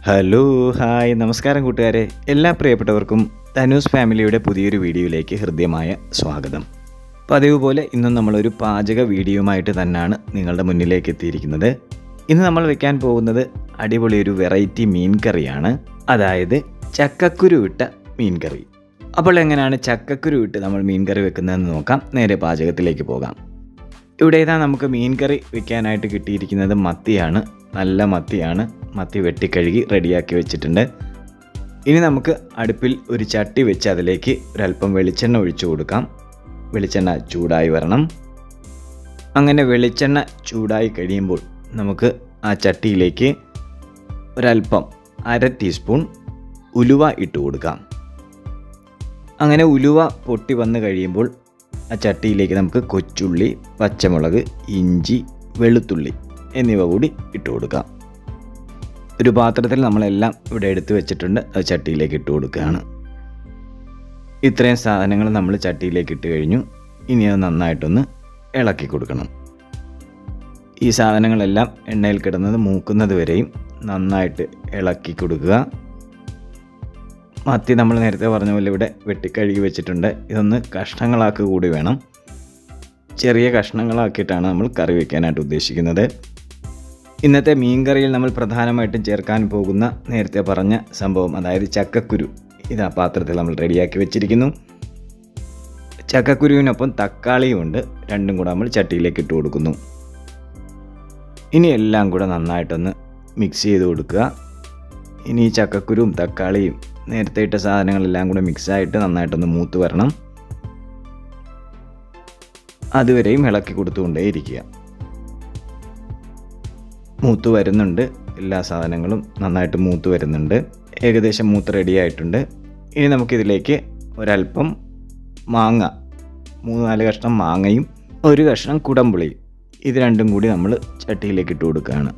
Hello hi നമസ്കാരം കൂട്ടുകാരെ, എല്ലാ പ്രിയപ്പെട്ടവർക്കും തനൂസ് ഫാമിലിയുടെ പുതിയൊരു വീഡിയോയിലേക്ക് ഹൃദ്യമായ സ്വാഗതം. പതിവ് പോലെ ഇന്നും നമ്മളൊരു പാചക വീഡിയോയുമായിട്ട് തന്നെയാണ് നിങ്ങളുടെ മുന്നിലേക്ക് എത്തിയിരിക്കുന്നത്. ഇന്ന് നമ്മൾ വെക്കാൻ പോകുന്നത് അടിപൊളി ഒരു വെറൈറ്റി മീൻ കറിയാണ്, അതായത് ചക്കക്കുരു ഇട്ട മീൻ കറി. അപ്പോൾ എങ്ങനെയാണ് ചക്കക്കുരു ഇട്ട് നമ്മൾ മീൻ കറി വെക്കുന്നതെന്ന് നോക്കാം. നേരെ പാചകത്തിലേക്ക് പോകാം. ഇവിടെ ഇതാ നമുക്ക് മീൻ കറി വെക്കാനായിട്ട് കിട്ടിയിരിക്കുന്നത് മത്തിയാണ്. നല്ല മത്തിയാണ്. മത്തി വെട്ടിക്കഴുകി റെഡിയാക്കി വെച്ചിട്ടുണ്ട്. ഇനി നമുക്ക് അടുപ്പിൽ ഒരു ചട്ടി വെച്ച് അതിലേക്ക് ഒരല്പം വെളിച്ചെണ്ണ ഒഴിച്ചു കൊടുക്കാം. വെളിച്ചെണ്ണ ചൂടായി വരണം. അങ്ങനെ വെളിച്ചെണ്ണ ചൂടായി കഴിയുമ്പോൾ നമുക്ക് ആ ചട്ടിയിലേക്ക് ഒരല്പം 1/2 ടീസ്പൂൺ ഉലുവ ഇട്ട് കൊടുക്കാം. അങ്ങനെ ഉലുവ പൊട്ടി വന്ന് കഴിയുമ്പോൾ ആ ചട്ടിയിലേക്ക് നമുക്ക് കൊച്ചുള്ളി, പച്ചമുളക്, ഇഞ്ചി, വെളുത്തുള്ളി എന്നിവ കൂടി ഇട്ട് കൊടുക്കാം. ഒരു പാത്രത്തിൽ നമ്മളെല്ലാം ഇവിടെ എടുത്ത് വെച്ചിട്ടുണ്ട്. അത് ചട്ടിയിലേക്ക് ഇട്ട് കൊടുക്കുകയാണ്. ഇത്രയും സാധനങ്ങൾ നമ്മൾ ചട്ടിയിലേക്ക് ഇട്ട് കഴിഞ്ഞു. ഇനി അത് നന്നായിട്ടൊന്ന് ഇളക്കി കൊടുക്കണം. ഈ സാധനങ്ങളെല്ലാം എണ്ണയിൽ കിടന്നത് മൂക്കുന്നത് വരെയും നന്നായിട്ട് ഇളക്കി കൊടുക്കുക. മത്തി നമ്മൾ നേരത്തെ പറഞ്ഞ പോലെ ഇവിടെ വെട്ടിക്കഴുകി വെച്ചിട്ടുണ്ട്. ഇതൊന്ന് കഷ്ണങ്ങളാക്കുക കൂടി വേണം. ചെറിയ കഷ്ണങ്ങളാക്കിയിട്ടാണ് നമ്മൾ കറി വയ്ക്കാനായിട്ട് ഉദ്ദേശിക്കുന്നത്. ഇന്നത്തെ മീൻ കറിയിൽ നമ്മൾ പ്രധാനമായിട്ടും ചേർക്കാൻ പോകുന്ന നേരത്തെ പറഞ്ഞ സംഭവം, അതായത് ചക്കക്കുരു, ഇതാ പാത്രത്തിൽ നമ്മൾ റെഡിയാക്കി വെച്ചിരിക്കുന്നു. ചക്കക്കുരുവിനൊപ്പം തക്കാളിയും ഉണ്ട്. രണ്ടും കൂടെ നമ്മൾ ചട്ടിയിലേക്ക് ഇട്ട് കൊടുക്കുന്നു. ഇനി എല്ലാം കൂടെ നന്നായിട്ടൊന്ന് മിക്സ് ചെയ്ത് കൊടുക്കുക. ഇനി ഈ ചക്കക്കുരുവും തക്കാളിയും നേരത്തെ ഇട്ട സാധനങ്ങളെല്ലാം കൂടെ മിക്സായിട്ട് നന്നായിട്ടൊന്ന് മൂത്ത് വരണം. അതുവരെയും ഇളക്കി കൊടുത്തുകൊണ്ടേയിരിക്കുക. മൂത്ത് വരുന്നുണ്ട്. എല്ലാ സാധനങ്ങളും നന്നായിട്ട് മൂത്ത് വരുന്നുണ്ട്. ഏകദേശം മൂത്ത് റെഡിയായിട്ടുണ്ട്. ഇനി നമുക്കിതിലേക്ക് ഒരല്പം മാങ്ങ, 3-4 കഷ്ണം മാങ്ങയും 1 കഷ്ണം കുടംപുളിയും, ഇത് രണ്ടും കൂടി നമ്മൾ ചട്ടിയിലേക്ക് ഇട്ട് കൊടുക്കുകയാണ്.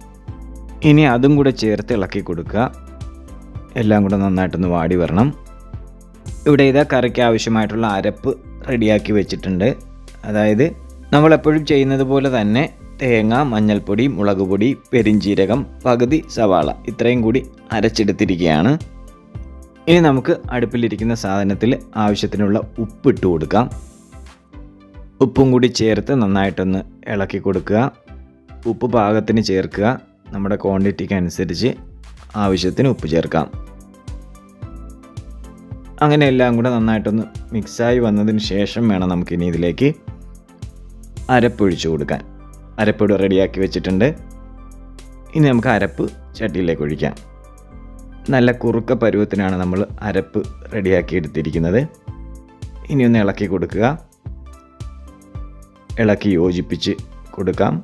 ഇനി അതും കൂടെ ചേർത്ത് ഇളക്കി കൊടുക്കുക. എല്ലാം കൂടെ നന്നായിട്ടൊന്ന് വാടി വരണം. ഇവിടെ ഇതാ കറിക്ക് ആവശ്യമായിട്ടുള്ള അരപ്പ് റെഡിയാക്കി വെച്ചിട്ടുണ്ട്. അതായത് നമ്മളെപ്പോഴും ചെയ്യുന്നത് പോലെ തന്നെ തേങ്ങ, മഞ്ഞൾപ്പൊടി, മുളക് പൊടി, പെരിഞ്ചീരകം, പകുതി സവാള, ഇത്രയും കൂടി അരച്ചെടുത്തിരിക്കുകയാണ്. ഇനി നമുക്ക് അടുപ്പിലിരിക്കുന്ന സാധനത്തിൽ ആവശ്യത്തിനുള്ള ഉപ്പ് ഇട്ട് കൊടുക്കാം. ഉപ്പും കൂടി ചേർത്ത് നന്നായിട്ടൊന്ന് ഇളക്കി കൊടുക്കുക. ഉപ്പ് പാകത്തിന് ചേർക്കുക. നമ്മുടെ ക്വാണ്ടിറ്റിക്ക് അനുസരിച്ച് ആവശ്യത്തിന് ഉപ്പ് ചേർക്കാം. അങ്ങനെ എല്ലാം കൂടെ നന്നായിട്ടൊന്ന് മിക്സായി വന്നതിന് ശേഷം വേണം നമുക്കിനി ഇതിലേക്ക് അരപ്പൊഴിച്ചു കൊടുക്കാൻ. അരപ്പൊടി റെഡിയാക്കി വെച്ചിട്ടുണ്ട്. ഇനി നമുക്ക് അരപ്പ് ചട്ടിയിലേക്ക് ഒഴിക്കാം. നല്ല കുറുക്ക പരുവത്തിനാണ് നമ്മൾ അരപ്പ് റെഡിയാക്കി എടുത്തിരിക്കുന്നത്. ഇനി ഒന്ന് ഇളക്കി കൊടുക്കുക. ഇളക്കി യോജിപ്പിച്ച് കൊടുക്കാം.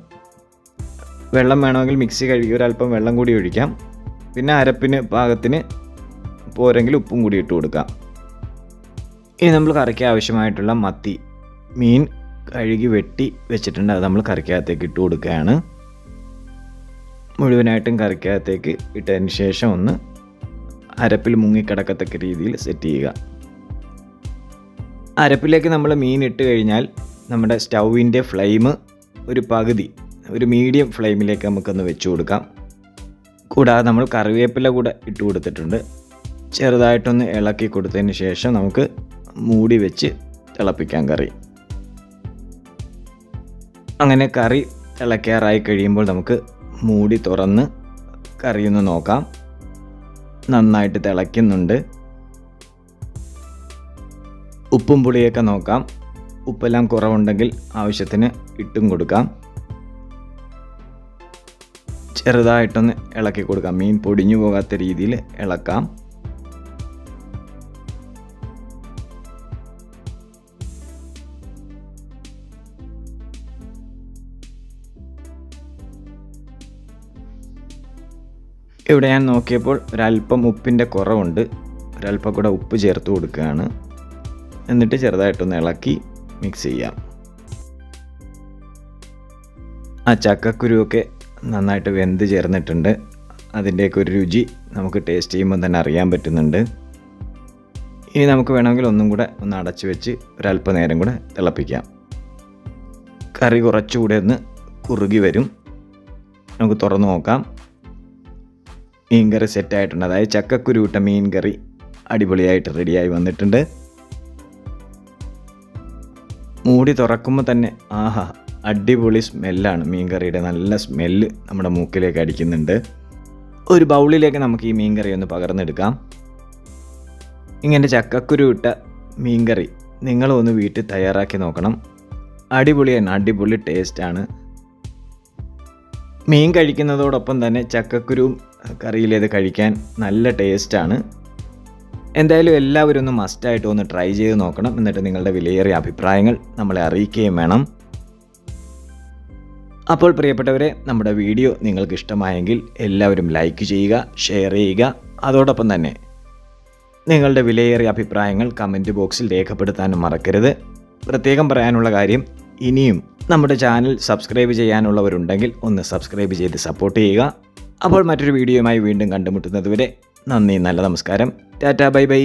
വെള്ളം വേണമെങ്കിൽ മിക്സി കഴുകി ഒരല്പം വെള്ളം കൂടി ഒഴിക്കാം. പിന്നെ അരപ്പിന് പാകത്തിന് പോരെങ്കിൽ ഉപ്പും കൂടി ഇട്ട് കൊടുക്കാം. ഇനി നമ്മൾ കറിക്ക് ആവശ്യമായിട്ടുള്ള മീൻ കഴുകി വെട്ടി വെച്ചിട്ടുണ്ട്. അത് നമ്മൾ കറിക്കകത്തേക്ക് ഇട്ട് കൊടുക്കുകയാണ്. മുഴുവനായിട്ടും കറിക്കകത്തേക്ക് ഇട്ടതിന് ശേഷം ഒന്ന് അരപ്പിൽ മുങ്ങിക്കിടക്കത്തക്ക രീതിയിൽ സെറ്റ് ചെയ്യുക. അരപ്പിലേക്ക് നമ്മൾ മീൻ ഇട്ട് കഴിഞ്ഞാൽ നമ്മുടെ സ്റ്റൗവിൻ്റെ ഫ്ലെയിം ഒരു മീഡിയം ഫ്ലെയിമിലേക്ക് നമുക്കൊന്ന് വെച്ച് കൊടുക്കാം. കൂടാതെ നമ്മൾ കറിവേപ്പില കൂടെ ഇട്ട് കൊടുത്തിട്ടുണ്ട്. ചെറുതായിട്ടൊന്ന് ഇളക്കി കൊടുത്തതിന് ശേഷം നമുക്ക് മൂടി വെച്ച് തിളപ്പിക്കാം കറി. അങ്ങനെ കറി തിളയ്ക്കാറായി കഴിയുമ്പോൾ നമുക്ക് മൂടി തുറന്ന് കറിയൊന്ന് നോക്കാം. നന്നായിട്ട് തിളയ്ക്കുന്നുണ്ട്. ഉപ്പും പുളിയൊക്കെ നോക്കാം. ഉപ്പെല്ലാം കുറവുണ്ടെങ്കിൽ ആവശ്യത്തിന് ഇട്ടും കൊടുക്കാം. ചെറുതായിട്ടൊന്ന് ഇളക്കി കൊടുക്കാം. മീൻ പൊടിഞ്ഞു പോകാത്ത രീതിയിൽ ഇളക്കാം. ഇവിടെ ഞാൻ നോക്കിയപ്പോൾ ഒരല്പം ഉപ്പിൻ്റെ കുറവുണ്ട്. ഒരല്പം കൂടെ ഉപ്പ് ചേർത്ത് കൊടുക്കുകയാണ്. എന്നിട്ട് ചെറുതായിട്ടൊന്ന് ഇളക്കി മിക്സ് ചെയ്യാം. ആ ചക്കക്കുരുവൊക്കെ നന്നായിട്ട് വെന്ത് ചേർന്നിട്ടുണ്ട്. അതിൻ്റെയൊക്കെ ഒരു രുചി നമുക്ക് ടേസ്റ്റ് ചെയ്യുമ്പോൾ തന്നെ അറിയാൻ പറ്റുന്നുണ്ട്. ഇനി നമുക്ക് വേണമെങ്കിൽ ഒന്നും കൂടെ ഒന്ന് അടച്ചു വെച്ച് ഒരല്പ നേരം കൂടെ തിളപ്പിക്കാം. കറി കുറച്ചുകൂടെ ഒന്ന് കുറുകി വരും. നമുക്ക് തുറന്ന് നോക്കാം. മീൻ കറി സെറ്റായിട്ടുണ്ട്. അതായത് ചക്കക്കുരു ഇട്ട മീൻ കറി അടിപൊളിയായിട്ട് റെഡിയായി വന്നിട്ടുണ്ട്. മൂടി തുറക്കുമ്പോൾ തന്നെ ആഹാ അടിപൊളി സ്മെല്ലാണ്. മീൻ കറിയുടെ നല്ല സ്മെല്ല് നമ്മുടെ മൂക്കിലേക്ക് അടിക്കുന്നുണ്ട്. ഒരു ബൗളിലേക്ക് നമുക്ക് ഈ മീൻ കറി ഒന്ന് പകർന്നെടുക്കാം. ഇങ്ങനെ ചക്കക്കുരു ഇട്ട മീൻ കറി നിങ്ങളൊന്ന് വീട്ടിൽ തയ്യാറാക്കി നോക്കണം. അടിപൊളിയാണ്, അടിപൊളി ടേസ്റ്റാണ്. മീൻ കഴിക്കുന്നതോടൊപ്പം തന്നെ ചക്കക്കുരുവും കറിയിലേത് കഴിക്കാൻ നല്ല ടേസ്റ്റാണ്. എന്തായാലും എല്ലാവരും ഒന്ന് മസ്റ്റായിട്ട് ഒന്ന് ട്രൈ ചെയ്ത് നോക്കണം. എന്നിട്ട് നിങ്ങളുടെ വിലയേറിയ അഭിപ്രായങ്ങൾ നമ്മളെ അറിയിക്കുകയും വേണം. അപ്പോൾ പ്രിയപ്പെട്ടവരെ, നമ്മുടെ വീഡിയോ നിങ്ങൾക്ക് ഇഷ്ടമായെങ്കിൽ എല്ലാവരും ലൈക്ക് ചെയ്യുക, ഷെയർ ചെയ്യുക. അതോടൊപ്പം തന്നെ നിങ്ങളുടെ വിലയേറിയ അഭിപ്രായങ്ങൾ കമൻറ്റ് ബോക്സിൽ രേഖപ്പെടുത്താനും മറക്കരുത്. പ്രത്യേകം പറയാനുള്ള കാര്യം, ഇനിയും നമ്മുടെ ചാനൽ സബ്സ്ക്രൈബ് ചെയ്യാനുള്ളവരുണ്ടെങ്കിൽ ഒന്ന് സബ്സ്ക്രൈബ് ചെയ്ത് സപ്പോർട്ട് ചെയ്യുക. അപ്പോൾ മറ്റൊരു വീഡിയോയുമായി വീണ്ടും കണ്ടുമുട്ടുന്നതുവരെ നന്ദി, നല്ല നമസ്കാരം, ടാറ്റാ, ബൈ ബൈ.